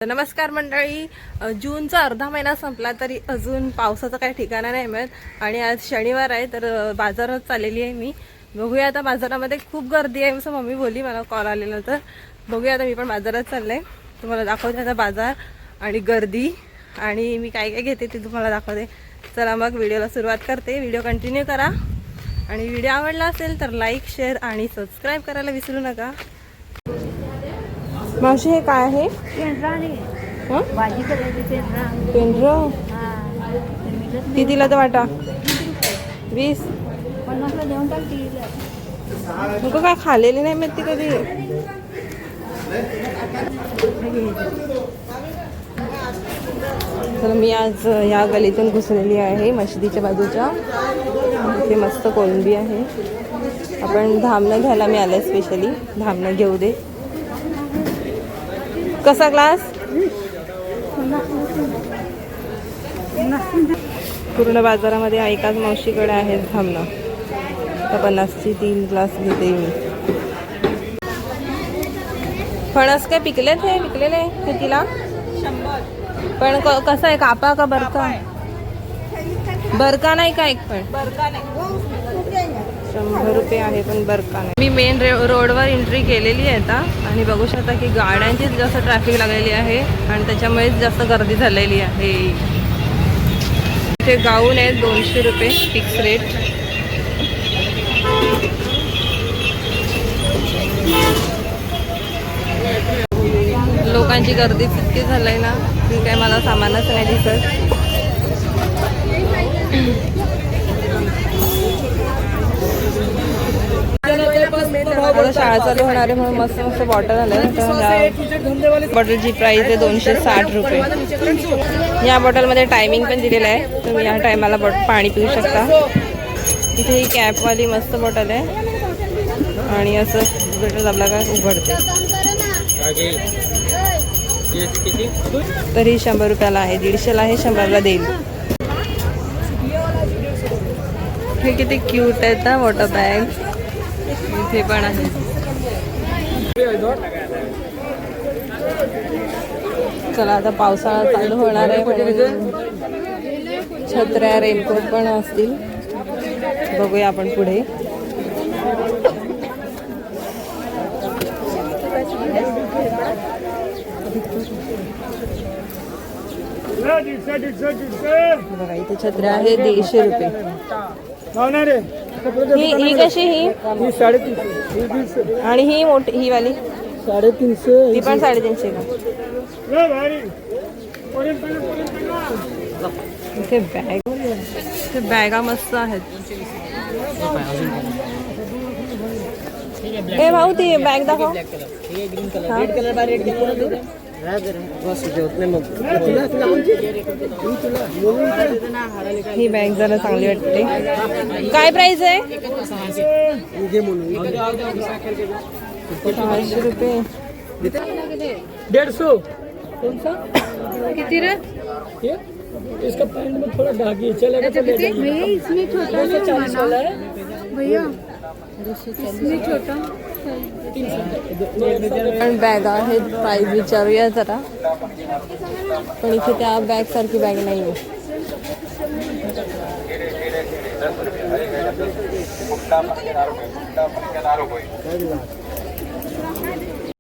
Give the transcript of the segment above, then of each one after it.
नमस्कार मंडळी, जूनचा अर्धा महिना संपला तरी अजून पावसाचं काही ठिकाणा नाही मिळत आणि आज शनिवार आहे तर बाजारात चाललेली आहे मी. बघूया आता बाजारामध्ये खूप गर्दी आहे असं मम्मी बोलली, मला कॉल आलेला तर बघूया आता मी पण बाजारात चालले आहे. तुम्हाला दाखवते आता बाजार आणि गर्दी आणि मी काय काय घेते ते तुम्हाला दाखवते. चला मग व्हिडिओला सुरुवात करते. व्हिडिओ कंटिन्यू करा आणि व्हिडिओ आवडला असेल तर लाईक शेअर आणि सबस्क्राईब करायला विसरू नका. मावशी हे काय आहे? भाजी करायची पेंढरा कितीला तर वाटा? 20. 50ला देऊन टाकतील. नको काय खाल्लेली नाही मी ती कधी. तर मी आज या गलीतून घुसलेली आहे मशिदीच्या बाजूच्या. इथे मस्त कोळंबी आहे. आपण धामणं घ्यायला मी आले स्पेशली. धामणं घेऊ दे. कसा ग्लास? पूर्ण बाजारामध्ये एकाच मावशीकडे आहेत धामणं. तर 50ची 3 ग्लास घेते मी. फणस काय पिकलेत? हे पिकलेले कितीला? 100. पण कसं आहे, कापा का बरका? बरका नाही का? एक पण 100 रुपये आहे पण बरका नाही. मी मेन रोडवर एंट्री केलेली आहे आता आणि बघू शकता की गाड्यांचीच जास्त ट्रॅफिक लागलेली आहे आणि त्याच्यामुळेच जास्त गर्दी झालेली आहे. इथे गाऊन आहेत 200 रुपये फिक्स रेट. लोकांची गर्दी इतकी झाली ना की काय मला सामानच नाही दिसत. आता शाळा चालू होणार आहे म्हणून मस्त मस्त बॉटल आल्या. तर बॉटलची प्राइस आहे 260 रुपये. या बॉटलमध्ये टायमिंग पण दिलेलं आहे. तुम्ही या टायमाला पाणी पिऊ शकता. इथे ही कॅपवाली मस्त बॉटल आहे आणि असं बॉटल आपला का उघडते. तरी 100 रुपयाला आहे. 150ला आहे, 100ला देईल. हे किती क्यूट आहेत ना वॉटर बॅग. इथे पण आहे. चला आता पावसाळा चालू होणार आहे म्हणून छत्र्या रेनकोट पण असतील. बघूया आपण पुढे. बघा इथे छत्र्या आहे 150 रुपये. ही कशी? ही 350 आणि ही मोठी ही वाली 350. ती पण 350 का? इथे बॅगा मस्त आहेत. ए भाऊ ती बॅग दाखव. ही बॅग जरा चांगली वाटते. काय प्राइस आहे? 600 रुपये. 150. कौन सा? किती रे? ये इसका पैंट में थोड़ा धागी चलेगा तो ले जाइए. भैया इसमें छोटा सा 40 वाला है भैया, इसमें छोटा. पण बॅग आहेत. प्राइस विचारूया जरा. पण इथे त्या बॅग सारखी बॅग नाही आहे.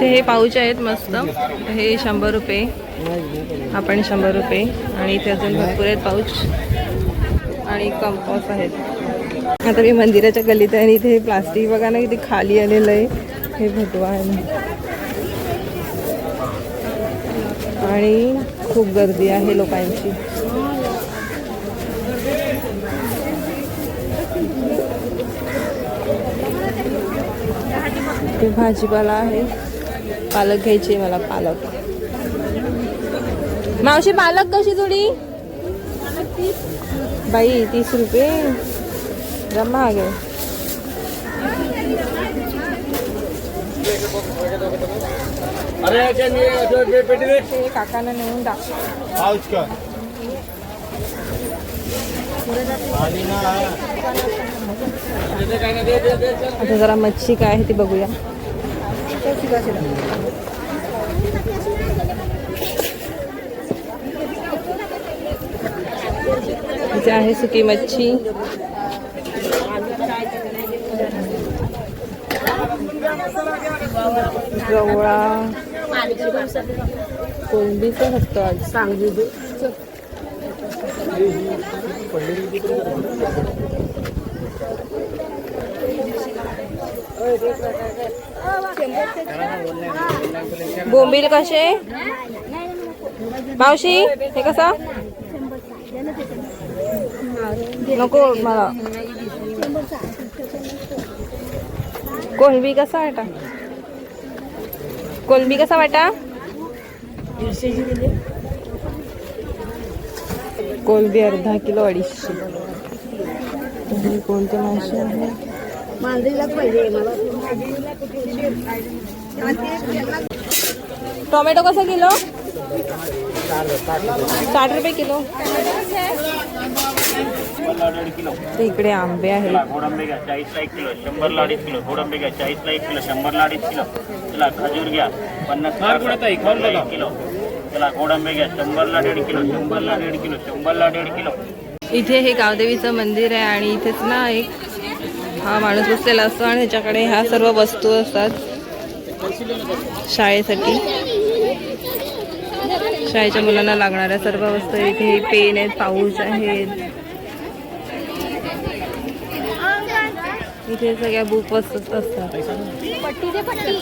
हे पाऊच आहेत मस्त. हे 100 रुपये. आपण 100 रुपये. आणि इथे अजून भरपूर आहेत पाऊच आणि कंपास आहेत. आता मी मंदिराच्या गल्लीत आहे आणि इथे प्लास्टिक बघा ना किती खाली आलेलं आहे. हे भटवा आहे आणि खूप गर्दी आहे लोकांची. ते भाजीपाला आहे. पालक घ्यायची मला. पालक मावशी पालक कशी थोडी? बाई 30 रुपये. जमा आ गए. काकांना नेऊन टाक. आता जरा मच्छी काय आहे ती बघूया. इथे आहे सुकी मच्छी. गवळा कोलंबीचं असतं आज. सांगली बोंबील कसे मावशी हे कसा नको मला. कोलंबी कसा वाटा कोलंबी कसा वाटा कोलंबी अर्धा किलो 250. कोणते मासे आहे मांजरीलाच पाहिजे मला. टोमॅटो कसा किलो 60 रुपये किलो. इकडे आंबे आहेत. गोडंबे घ्या 40ला 1 किलो, 100ला 2.5 किलो. गोडंबे घ्या 40ला 1 किलो, 100ला 2.5 किलो. चला खजूर घ्या 50ला 1 किलो. चला गोडंबे घ्या 100ला 1.5 किलो, 100ला 1.5 किलो, 100ला 1.5 किलो. इथे हे गावदेवीचं मंदिर आहे आणि इथेच ना एक हा माणूस बसलेला असतो आणि त्याच्याकडे ह्या सर्व वस्तू असतात शाळेसाठी. शाळेच्या मुलांना लागणाऱ्या सर्व वस्तू इथे हे पेन आहेत, पाऊच आहेत. इथे सगळ्या बुक वस्तू असतात. पट्टी दे पट्टी.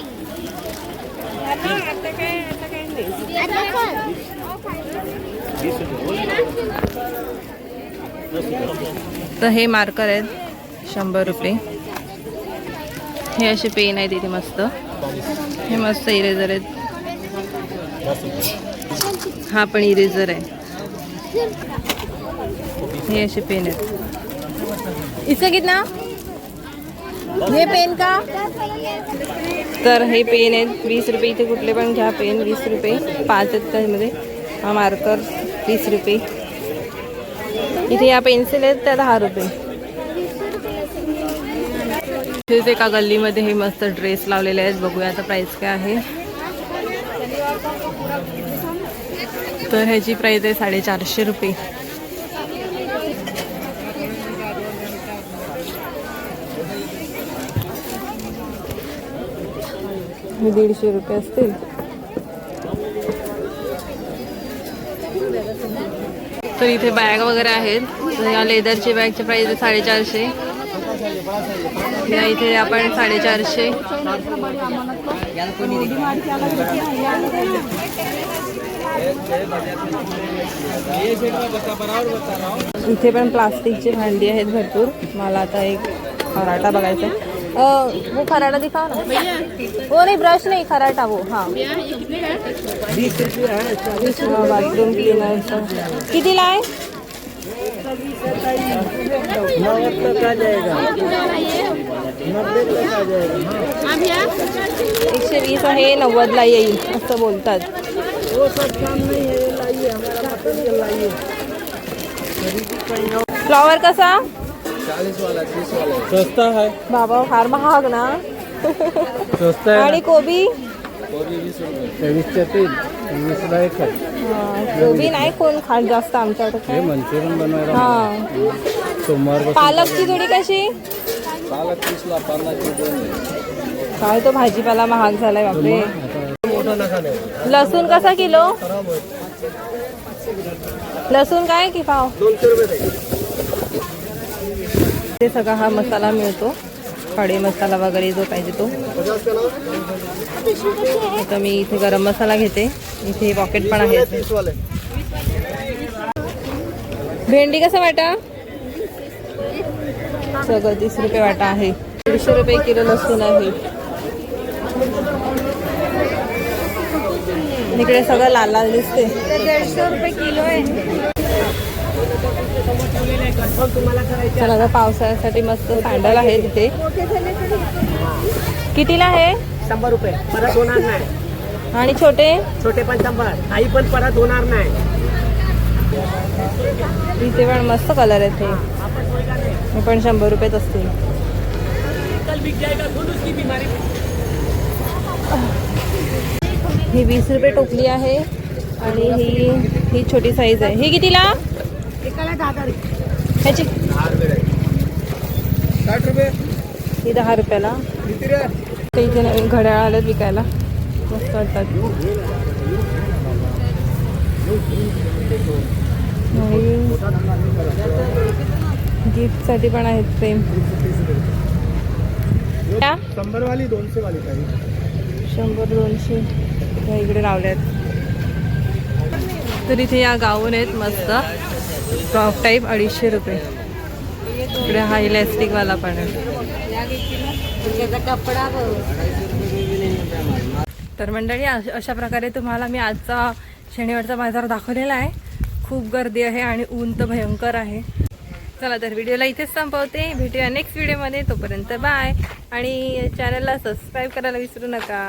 तर हे मार्कर आहेत 100 रुपये. हे असे पेन आहेत इथे मस्त. हे मस्त इरेझर आहेत. हा पण इरेझर आहे. हे असे पेन आहेत. इसका कितना हे पेन का. तर हे पेन आहेत 20 रुपये. इथे कुठले पण घ्या पेन 20 रुपये. 5 आहेत त्यामध्ये. हा मार्कर 20 रुपये. इथे या पेन्सिल आहेत त्या 10 रुपये. इथेच एका गल्लीमध्ये हे मस्त ड्रेस लावलेले आहेत. बघूया आता प्राइस काय आहे. तर ह्याची प्राइस आहे 450 रुपये. हे 150 रुपये असतील. तर इथे बॅग वगैरे आहेत. तर या लेदरची बॅगची प्राइस आहे 450. या इथे आपण 450. इथे पण प्लास्टिकची भांडी आहेत भरपूर. मला आता एक खराटा बघायचा आहे. वो खराटा दिखाओ ना. वो नहीं ब्रश नहीं खराटा वो. हाँ 20 रुपये है. बाथरूम क्लीनर कितीला आहे. 90 तक आ जाएगा. 90 तक आ जाएगा. 120 आहे 90ला येईल असं बोलतात. वो सब काम नहीं है. लाइए हमारा मटेरियल लाइए. फ्लॉवर कसा 40 वाला 30 वाला सस्ता है. बाबा फार महाग ना. सस्ता है. आणि कोबी कोबी 20 रुपये. 23 चे 3 20ला 1 है. कोबी नाही कोण खात जास्त आमच्याकडे. हे मंचुरियन बनवायला हा सोमवार पालकची जोडी कशी. पालक 30ला 50ची 2. काय तो भाजीपाला महाग झालाय बापरे. मोठा नका नाही. लसूण कसा किलो. लसूण काय की पाव. 200 रुपये. ते सगळा हा मसाला मिळतो. खडे मसाला वगैरे जो पाहिजे तो. आता मी इथे गरम मसाला घेते. इथे पॉकेट पण आहे. भेंडी कसा वाटा. सगळं 30 रुपये वाटा आहे. 150 रुपये किलो लसूण आहे. इकडे सगळं लाल लाल दिसते. 150 रुपये किलो आहे. चला आता पावसाळ्यासाठी मस्त सँडल आहे तिथे. कितीला आहे. 100 रुपये. परत होणार नाही. आणि छोटे छोटे पण 100. आई पण परत होणार नाही. इथे पण मस्त कलर आहेत. हे पण 100 रुपयेच असतील. ही 20 रुपये टोपली आहे आणि ही छोटी साईज आहे. ही कितीला. एकाला 10. ह्याची 60 रुपये ही 10 रुपयाला. किती रे? ते इथे नवीन घड्याळ आलेत विकायला, मस्त वाटतात. गिफ्टसाठी पण आहेत फ्रेम. 100 वाली 200 वाली काही 100-200 ह्या इकडे लावल्यात. तर इथे या गाऊन आहेत मस्त फ्रॉक टाईप 250 रुपये. इकडे हा इलॅस्टिकवाला पण आहे. कपडा तर मंडळी अशा प्रकारे तुम्हाला मी आजचा शनिवारचा बाजार दाखवलेला आहे. खूप गर्दी आहे आणि ऊन तर भयंकर आहे. चला तर व्हिडिओला इथेच संपवते. भेटूया नेक्स्ट व्हिडिओमध्ये. तोपर्यंत बाय. आणि चॅनलला सबस्क्राईब करायला विसरू नका.